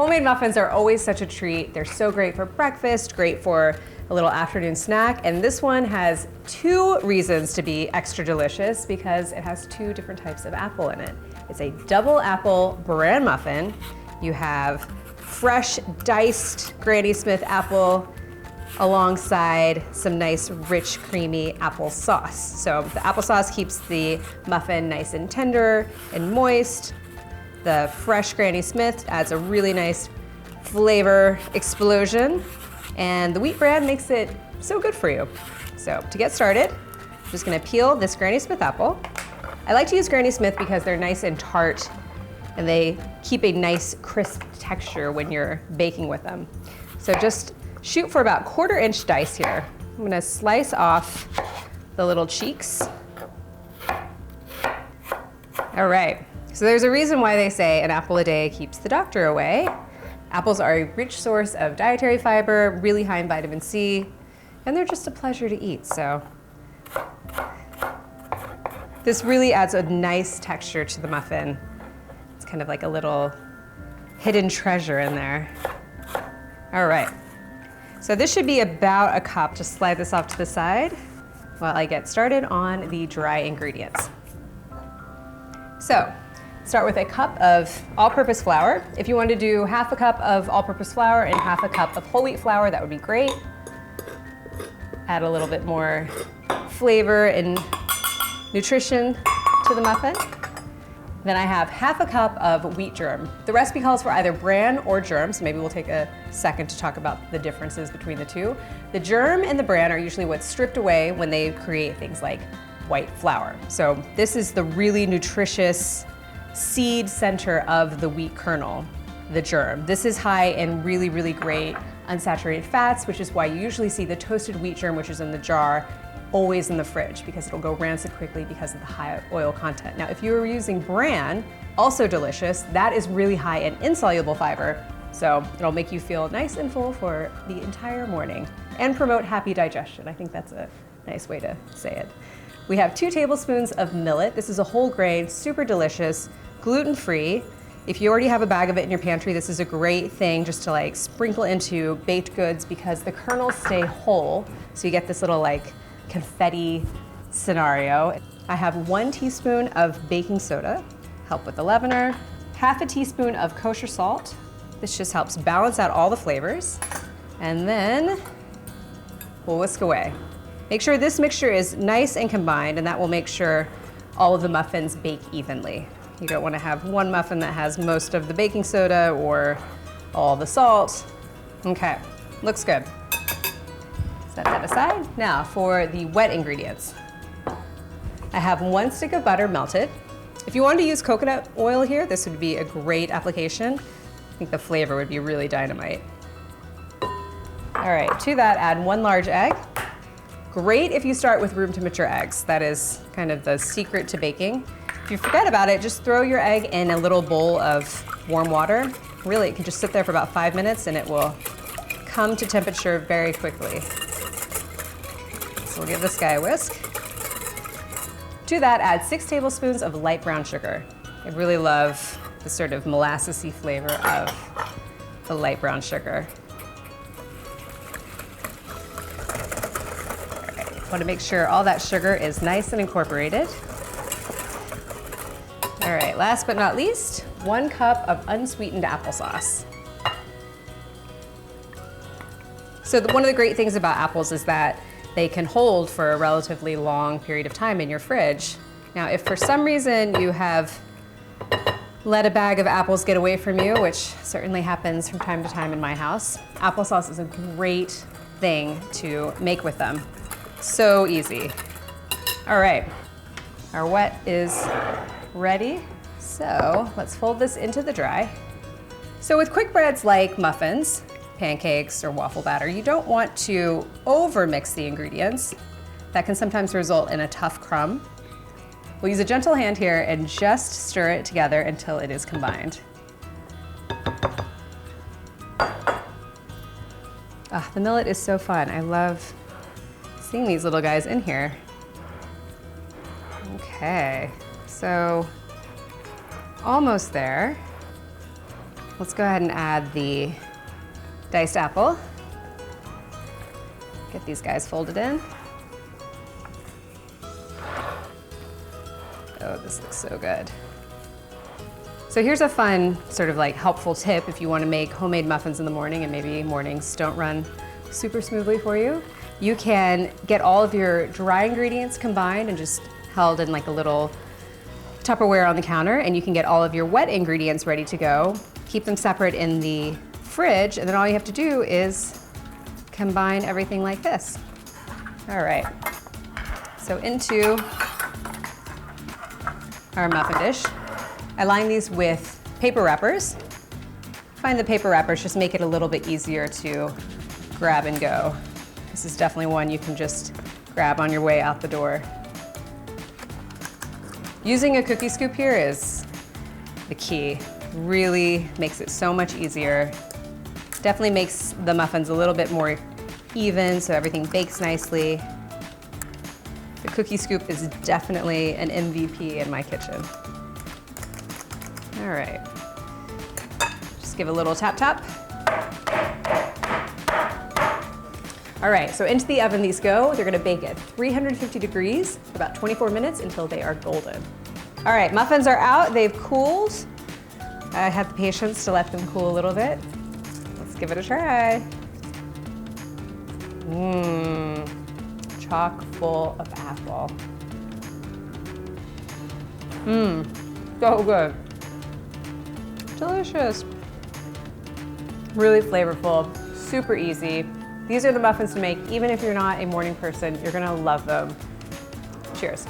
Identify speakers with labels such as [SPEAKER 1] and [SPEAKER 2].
[SPEAKER 1] Homemade muffins are always such a treat. They're so great for breakfast, great for a little afternoon snack, and this one has 2 reasons to be extra delicious because it has 2 different types of apple in it. It's a double apple Bran muffin. You have fresh diced Granny Smith apple alongside some nice rich creamy applesauce. So the applesauce keeps the muffin nice and tender and moist. The fresh Granny Smith adds a really nice flavor explosion, and the wheat bran makes it so good for you. So to get started, I'm just gonna peel this Granny Smith apple. I like to use Granny Smith because they're nice and tart and they keep a nice crisp texture when you're baking with them. So just shoot for about 1/4 inch dice here. I'm gonna slice off the little cheeks. All right, so there's a reason why they say an apple a day keeps the doctor away. Apples are a rich source of dietary fiber, really high in vitamin C, and they're just a pleasure to eat, so. This really adds a nice texture to the muffin. It's kind of like a little hidden treasure in there. All right. So this should be about a cup. Just slide this off to the side while I get started on the dry ingredients. So start with a cup of all-purpose flour. If you want to do 1/2 cup of all-purpose flour and 1/2 cup of whole wheat flour, that would be great. Add a little bit more flavor and nutrition to the muffin. Then I have 1/2 cup of wheat germ. The recipe calls for either bran or germ, so maybe we'll take a second to talk about the differences between the two. The germ and the bran are usually what's stripped away when they create things like white flour. So this is the really nutritious seed center of the wheat kernel, the germ. This is high in really, really great unsaturated fats, which is why you usually see the toasted wheat germ, which is in the jar, always in the fridge because it'll go rancid quickly because of the high oil content. Now, if you were using bran, also delicious, that is really high in insoluble fiber, so it'll make you feel nice and full for the entire morning and promote happy digestion. I think that's a nice way to say it. We have 2 tablespoons of millet. This is a whole grain, super delicious, gluten-free. If you already have a bag of it in your pantry, this is a great thing just to like sprinkle into baked goods because the kernels stay whole, so you get this little like confetti scenario. I have 1 teaspoon of baking soda, help with the leavener, 1/2 teaspoon of kosher salt. This just helps balance out all the flavors. And then we'll whisk away. Make sure this mixture is nice and combined, and that will make sure all of the muffins bake evenly. You don't want to have one muffin that has most of the baking soda or all the salt. Okay, looks good. Set that aside. Now for the wet ingredients. I have 1 stick of butter melted. If you wanted to use coconut oil here, this would be a great application. I think the flavor would be really dynamite. All right, to that add 1 large egg. Great if you start with room temperature eggs. That is kind of the secret to baking. If you forget about it, just throw your egg in a little bowl of warm water. Really, it can just sit there for about 5 minutes and it will come to temperature very quickly. So we'll give this guy a whisk. To that, add 6 tablespoons of light brown sugar. I really love the sort of molassesy flavor of the light brown sugar. All right, want to make sure all that sugar is nice and incorporated. All right, last but not least, 1 cup of unsweetened applesauce. So one of the great things about apples is that they can hold for a relatively long period of time in your fridge. Now, if for some reason you have let a bag of apples get away from you, which certainly happens from time to time in my house, applesauce is a great thing to make with them. So easy. All right, our wet is ready. So let's fold this into the dry. So with quick breads like muffins, pancakes, or waffle batter, you don't want to over-mix the ingredients. That can sometimes result in a tough crumb. We'll use a gentle hand here and just stir it together until it is combined. The millet is so fun. I love seeing these little guys in here. Okay, so almost there. Let's go ahead and add the diced apple. Get these guys folded in. Oh, this looks so good. So here's a fun sort of like helpful tip if you want to make homemade muffins in the morning and maybe mornings don't run super smoothly for you. You can get all of your dry ingredients combined and just held in like a little Tupperware on the counter, and you can get all of your wet ingredients ready to go. Keep them separate in the fridge, and then all you have to do is combine everything like this. All right, so into our muffin dish. I line these with paper wrappers. Find the paper wrappers just make it a little bit easier to grab and go. This is definitely one you can just grab on your way out the door. Using a cookie scoop here is the key. Really makes it so much easier. Definitely makes the muffins a little bit more even so everything bakes nicely. The cookie scoop is definitely an MVP in my kitchen. All right, just give a little tap tap. All right, so into the oven these go. They're gonna bake at 350 degrees for about 24 minutes until they are golden. All right, muffins are out, they've cooled. I had the patience to let them cool a little bit. Let's give it a try. Chock full of apple. So good. Delicious. Really flavorful, super easy. These are the muffins to make even if you're not a morning person. You're gonna love them. Cheers.